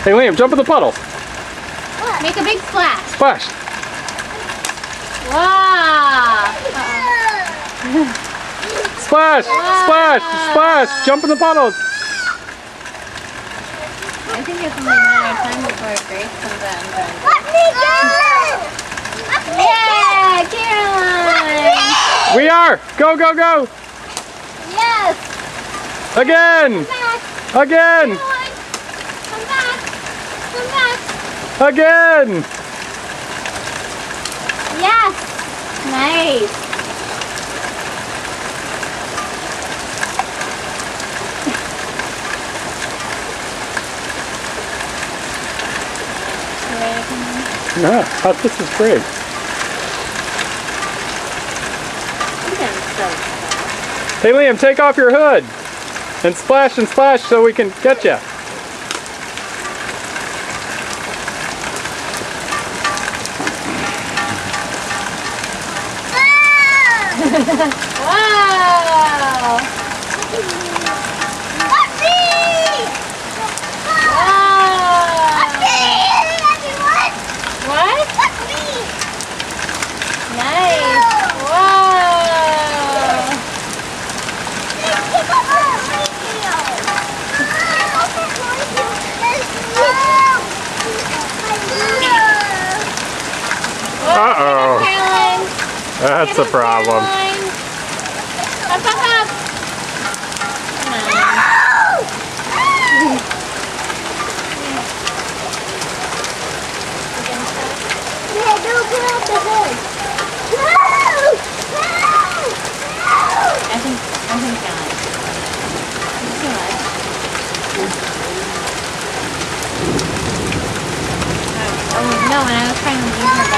Hey, Liam, jump in the puddle. Make a big splash. Splash. Wow. Splash. Splash. Splash. Jump in the puddles. I think it's only a matter of time before Grace comes out and joins us. Let me go! Yeah, Caroline! We are. Go, go, go. Yes! Again. Come back! Again. Caroline! Come back! Come back! Again. Yes! Nice. Yeah, this is great. Hey, Liam, take off your hood and splash so we can get you. Wow! What? Nice. Wow. Uh-oh. Caroline. That's a problem. Up, up, up. Come on. Yeah, go grab the hood. No! No! I think Caroline. It's too much. Oh, no, and I was trying to leave her